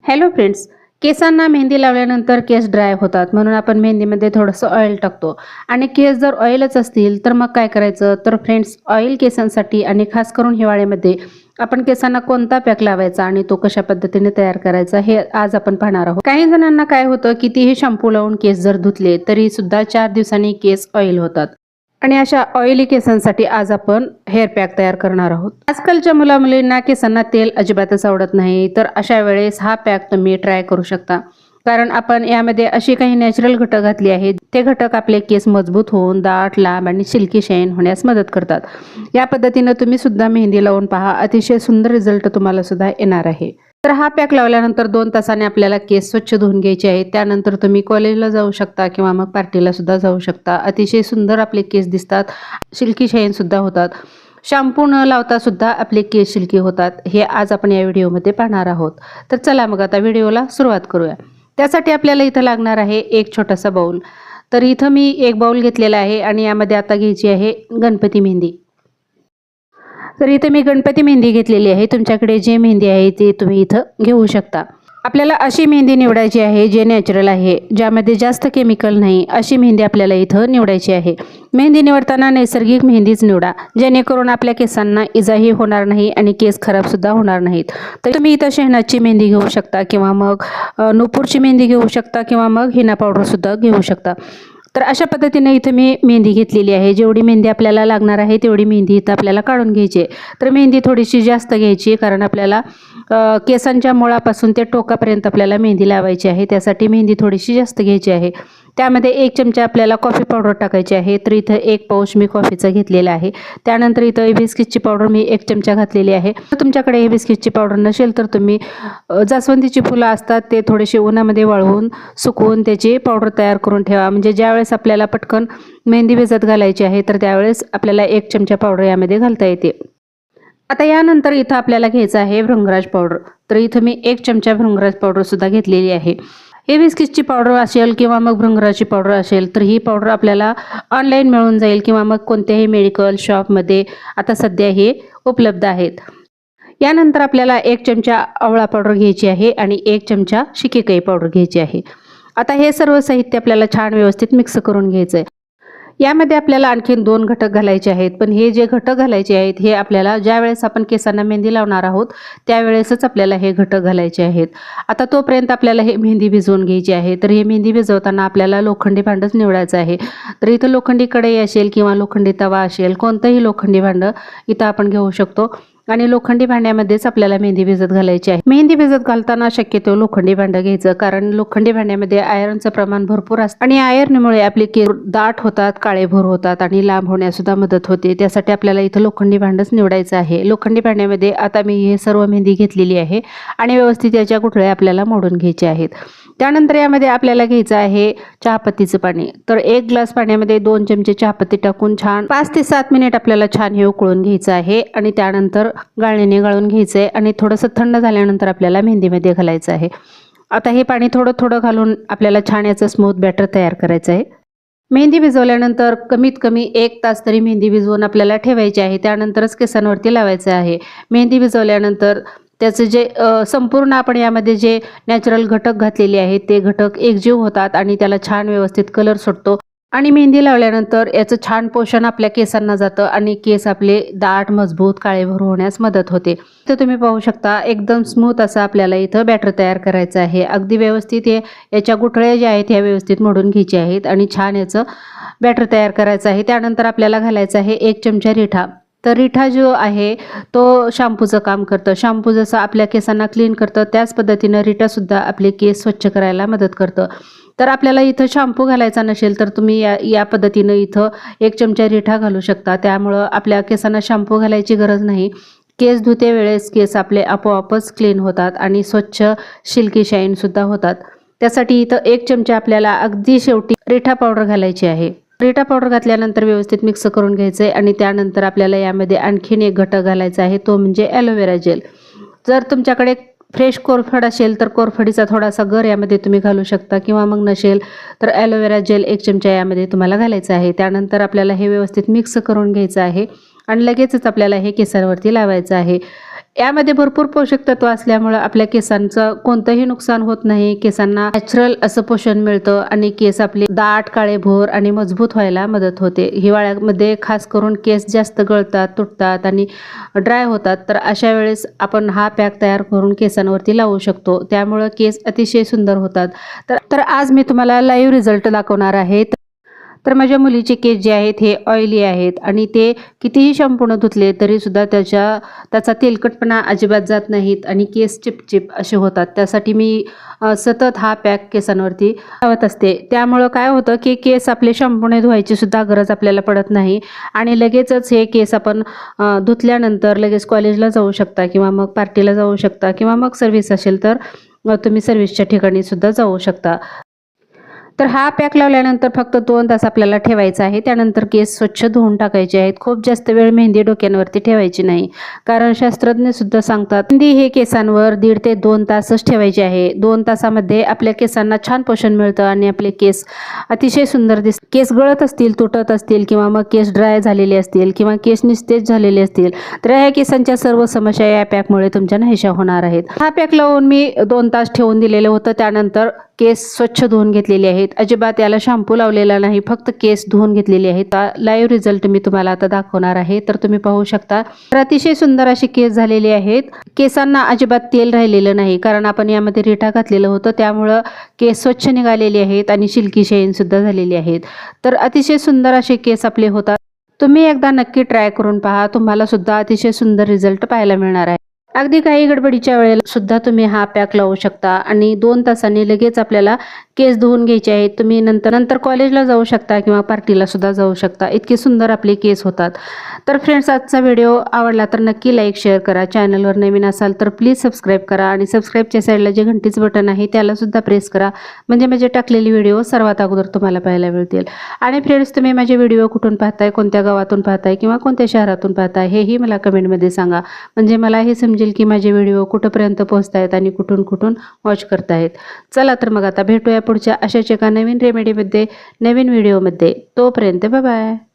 Hello friends, केसांना मेहंदी लावल्यानंतर केस dry होतात, म्हणून आपण मेहंदीमध्ये थोडंसं ऑइल टाकतो. आणि केस जर ऑइलच असतील तर मग काय करायचं? तर फ्रेंड्स, ऑइल केसांसाठी आणि खास करून हिवाळ्यामध्ये आपण केसांना कोणता पॅक लावायचा आणि तो कशा पद्धतीने तयार करायचा हे आज आपण पाहणार आहोत. काही जणांना काय होतं, कितीही शॅम्पू लावून केस जर धुतले तरी सुद्धा 4 दिवसांनी केस ऑइल होतात. आणि अशा ऑइली केसांसाठी आज आपण हेअर पॅक तयार करणार आहोत. आजकालच्या मुलामुलींना केसांना तेल अजिबातच आवडत नाही, तर अशा वेळेस हा पॅक तुम्ही ट्राय करू शकता. कारण आपण यामध्ये अशी काही नॅचरल घटक घातले आहेत, ते घटक आपले केस मजबूत होऊन दाट, लांब आणि सिल्की शाईन होण्यास मदत करतात. या पद्धतीनं तुम्ही सुद्धा मेहंदी लावून पहा, अतिशय सुंदर रिझल्ट तुम्हाला सुद्धा येणार आहे. तर हा पॅक लावल्यानंतर 2 तासाने आपल्याला केस स्वच्छ धुवून घ्यायचे आहेत. त्यानंतर तुम्ही कॉलेजला जाऊ शकता किंवा मग पार्टीला सुद्धा जाऊ शकता. अतिशय सुंदर आपले केस दिसतात, सिल्की शाईन सुद्धा होतात. शॅम्पू न लावता सुद्धा आपले केस सिल्की होतात. हे आज आपण या व्हिडिओमध्ये पाहणार आहोत. तर चला मग आता व्हिडिओला सुरुवात करूया. त्यासाठी आपल्याला इथं लागणार आहे एक छोटासा बाउल. तर इथं मी एक बाउल घेतलेला आहे आणि यामध्ये आता घ्यायची आहे गणपती मेहंदी. तर इथे मी गणपती मेहंदी घेतलेली आहे. तुमच्याकडे जे मेहंदी आहे ते तुम्ही इथं घेऊ शकता. आपल्याला अशी मेहंदी निवडायची आहे जे नॅचरल आहे, ज्यामध्ये जास्त केमिकल नाही, अशी मेहंदी आपल्याला इथं निवडायची आहे. मेहंदी निवडताना नैसर्गिक मेहंदीच निवडा, जेणेकरून आपल्या केसांना इजाही होणार नाही आणि केस खराबसुद्धा होणार नाहीत. तर तुम्ही इथं शेणाची मेहंदी घेऊ शकता किंवा मग नुपूरची मेहंदी घेऊ शकता किंवा मग हिना पावडरसुद्धा घेऊ शकता. तर अशा पद्धतीने इथं मी मेहंदी घेतलेली आहे. जेवढी मेहंदी आपल्याला लागणार आहे तेवढी मेहंदी इथं आपल्याला काढून घ्यायची आहे. तर मेहंदी थोडीशी जास्त घ्यायची, कारण आपल्याला केसांच्या मुळापासून ते टोकापर्यंत आपल्याला मेहंदी लावायची आहे. त्यासाठी मेहंदी थोडीशी जास्त घ्यायची आहे. त्यामध्ये 1 चमचा आपल्याला कॉफी पावडर टाकायची आहे. तर इथं 1 पाऊच मी कॉफीचा घेतलेला आहे. त्यानंतर इथं हिबिस्किसची पावडर मी 1 चमचा घातलेली आहे. तर तुमच्याकडे हिबिस्किसची पावडर नसेल तर तुम्ही जास्वंदीची फुलं असतात ते थोडेसे उन्हामध्ये वाळवून सुकवून त्याची पावडर तयार करून ठेवा. म्हणजे ज्यावेळेस आपल्याला पटकन मेहंदी भिजत घालायची आहे तर त्यावेळेस आपल्याला 1 चमचा पावडर यामध्ये घालता येते. आता यानंतर इथं आपल्याला घ्यायचं आहे भृंगराज पावडर. तर इथं मी 1 चमचा भृंगराज पावडर सुद्धा घेतलेली आहे. हिबिस्किसची पावडर असेल किंवा मग भृंगराजची पावडर असेल तर ही पावडर आपल्याला ऑनलाईन मिळून जाईल किंवा मग कोणत्याही मेडिकल शॉपमध्ये आता सध्या हे उपलब्ध आहेत. यानंतर आपल्याला 1 चमचा आवळा पावडर घ्यायची आहे आणि 1 चमचा शिकेकाई पावडर घ्यायची आहे. आता हे सर्व साहित्य आपल्याला छान व्यवस्थित मिक्स करून घ्यायचं आहे. यामध्ये आपल्याला आणखीन 2 घटक घालायचे आहेत, पण हे जे घटक घालायचे आहेत हे आपल्याला ज्यावेळेस आपण केसांना मेहंदी लावणार आहोत त्यावेळेसच आपल्याला हे घटक घालायचे आहेत. आता तोपर्यंत आपल्याला हे मेहंदी भिजवून घ्यायची आहे. तर हे मेहंदी भिजवताना आपल्याला लोखंडी भांडंच निवडायचं आहे. तर इथं लोखंडी कढई असेल किंवा लोखंडी तवा असेल, कोणतंही लोखंडी भांडं इथं आपण घेऊ शकतो. आणि लोखंडी भांड्यामध्येच आपल्याला मेहंदी भिजत घालायची आहे. मेहंदी भिजत घालताना शक्यतो लोखंडी भांडं घ्यायचं, कारण लोखंडी भांड्यामध्ये आयर्नचं प्रमाण भरपूर असतं आणि आयर्नमुळे आपले केस दाट होतात, काळेभोर होतात आणि लांब होण्यास सुद्धा मदत होते. त्यासाठी आपल्याला इथं लोखंडी भांडंच निवडायचं आहे. लोखंडी भांड्यामध्ये आता मी हे सर्व मेहंदी घेतलेली आहे आणि व्यवस्थित याच्या गुठळ्या आपल्याला मोडून घ्यायच्या आहेत. त्यानंतर यामध्ये आपल्याला घ्यायचं आहे चहापत्तीचं पाणी. तर 1 ग्लास पाण्यामध्ये 2 चमचे चहापत्ती टाकून छान 5 ते 7 मिनिट आपल्याला छान हे उकळून घ्यायचं आहे आणि त्यानंतर गाळणीने गाळून घ्यायचं आहे आणि थोडंसं थंड झाल्यानंतर आपल्याला मेहंदीमध्ये घालायचं आहे. आता हे पाणी थोडं थोडं घालून आपल्याला छान याचं स्मूथ बॅटर तयार करायचं आहे. मेहंदी भिजवल्यानंतर कमीत कमी 1 तास तरी मेहंदी भिजवून आपल्याला ठेवायची आहे. त्यानंतरच केसांवरती लावायचं आहे. मेहंदी भिजवल्यानंतर त्याचं जे संपूर्ण आपण यामध्ये जे नॅचरल घटक घातलेले आहेत ते घटक एकजीव होतात आणि त्याला छान व्यवस्थित कलर सुटतो आणि मेहंदी लावल्यानंतर याचं छान पोषण आपल्या केसांना जातं आणि केस आपले दाट, मजबूत, काळेभोर होण्यास मदत होते. तर तुम्ही पाहू शकता एकदम स्मूथ असं आपल्याला इथं बॅटर तयार करायचं आहे. अगदी व्यवस्थित याच्या गुठळ्या ज्या आहेत ह्या व्यवस्थित मोडून घ्यायच्या आहेत आणि छान याचं बॅटर तयार करायचं आहे. त्यानंतर आपल्याला घालायचं आहे 1 चमचा रिठा. तर रिठा जो आहे तो शॅम्पूचं काम करतं. शॅम्पू जसं आपल्या केसांना क्लीन करतं त्याच पद्धतीनं रिठासुद्धा आपले केस स्वच्छ करायला मदत करतं. तर आपल्याला इथं शॅम्पू घालायचा नसेल तर तुम्ही या पद्धतीनं इथं 1 चमचा रिठा घालू शकता. त्यामुळं आपल्या केसांना शॅम्पू घालायची गरज नाही. केस धुते वेळेस केस आपले आपोआपच क्लीन होतात आणि स्वच्छ सिल्की शाईनसुद्धा होतात. त्यासाठी इथं 1 चमचा आपल्याला अगदी शेवटी रिठा पावडर घालायची आहे. रिठा पावडर घातल्यानंतर व्यवस्थित मिक्स करून घ्यायचं आहे आणि त्यानंतर आपल्याला यामध्ये आणखीन एक घटक घालायचा आहे, तो म्हणजे ॲलोवेरा जेल. जर तुमच्याकडे फ्रेश कोरफड असेल तर कोरफडीचा थोडासा गर यामध्ये तुम्ही घालू शकता किंवा मग नसेल तर ॲलोवेरा जेल 1 चमचा यामध्ये तुम्हाला घालायचं आहे. त्यानंतर आपल्याला हे व्यवस्थित मिक्स करून घ्यायचं आहे आणि लगेचच आपल्याला हे केसांवरती लावायचं आहे. यामध्ये भरपूर पोषक तत्व असल्यामुळे आपल्या केसांचं कोणतंही नुकसान होत नाही. केसांना नॅचरल असं पोषण मिळतं आणि केस आपले दाट काळेभोर आणि मजबूत व्हायला मदत होते. हिवाळ्यामध्ये खास करून केस जास्त गळतात, तुटतात आणि ड्राय होतात, तर अशा वेळेस आपण हा पॅक तयार करून केसांवरती लावू शकतो. त्यामुळं केस अतिशय सुंदर होतात. तर आज मी तुम्हाला लाईव्ह रिझल्ट दाखवणार आहे. तर माझ्या मुलीचे केस जे आहेत हे ऑइली आहेत आणि ते कितीही शॅम्पूने धुतले तरीसुद्धा त्याचा तेलकटपणा अजिबात जात नाहीत आणि केस चिपचिप असे होतात. त्यासाठी मी सतत हा पॅक केसांवरती लावत असते. त्यामुळं काय होतं की केस आपले शॅम्पूने धुवायची सुद्धा गरज आपल्याला पडत नाही आणि लगेचच हे केस आपण धुतल्यानंतर लगेच कॉलेजला जाऊ शकता किंवा मग पार्टीला जाऊ शकता किंवा मग सर्व्हिस असेल तर तुम्ही सर्व्हिसच्या ठिकाणी सुद्धा जाऊ शकता. तर हा पॅक लावल्यानंतर फक्त 2 तास आपल्याला ठेवायचा आहे. त्यानंतर केस स्वच्छ धुवून टाकायचे आहेत. खूप जास्त वेळ मेहंदी डोक्यांवरती ठेवायची नाही, कारण शास्त्रज्ञ सुद्धा सांगतात मेहंदी हे केसांवर 1.5 ते 2 तासच ठेवायचे आहे. 2 तासामध्ये आपल्या केसांना छान पोषण मिळतं आणि आपले केस अतिशय सुंदर दिसतात. केस गळत असतील, तुटत असतील किंवा मग केस ड्राय झालेले असतील किंवा केस निस्तेज झालेले असतील, तर ह्या केसांच्या सर्व समस्या या पॅकमुळे तुमच्या नाहीशा होणार आहेत. हा पॅक लावून मी 2 तास ठेवून दिलेलं होतं. त्यानंतर केस स्वच्छ धुवून घेतलेले आहेत. अजिबात याला शॅम्पू लावलेला नाही, फक्त केस धुवून घेतलेले आहेत. लाईव्ह रिझल्ट मी तुम्हाला आता दाखवणार आहे, तर तुम्ही पाहू शकता. तर अतिशय सुंदर असे केस झालेले आहेत. केसांना अजिबात तेल राहिलेलं नाही, कारण आपण यामध्ये रिठा घातलेलं होतं. त्यामुळं केस स्वच्छ निघालेले आहेत आणि सिल्की शाईन सुद्धा झालेली आहेत. तर अतिशय सुंदर असे केस आपले होतात. तुम्ही एकदा नक्की ट्राय करून पहा. तुम्हाला सुद्धा अतिशय सुंदर रिझल्ट पाहायला मिळणार आहे. अगदी काही गडबडीच्या वेळेला सुद्धा तुम्ही हा पॅक लावू शकता आणि 2 तासांनी लगेच आपल्याला केस धुवून घ्यायचे आहेत. तुम्ही नंतर कॉलेजला जाऊ शकता किंवा पार्टीला सुद्धा जाऊ शकता. इतके सुंदर आपले केस होतात. तर फ्रेंड्स, आजचा व्हिडिओ आवडला तर नक्की लाईक शेअर करा. चॅनलवर नवीन असाल तर प्लीज सबस्क्राईब करा आणि सबस्क्राईबच्या साईडला जे घंटीचं बटन आहे त्याला सुद्धा प्रेस करा, म्हणजे माझे टाकलेली व्हिडिओ सर्वात अगोदर तुम्हाला पाहायला मिळतील. आणि फ्रेंड्स, तुम्ही माझे व्हिडिओ कुठून पाहताय, कोणत्या गावातून पाहताय किंवा कोणत्या शहरातून पाहताय हेही मला कमेंटमध्ये सांगा, म्हणजे मला हे समजेल की माझे व्हिडिओ कुठंपर्यंत पोहोचतायत आणि कुठून कुठून वॉच करतायत. चला तर मग आता भेटूया पुढच्या अशाच एका नवीन रेमेडीमध्ये, नवीन व्हिडिओमध्ये. तोपर्यंत बाय बाय.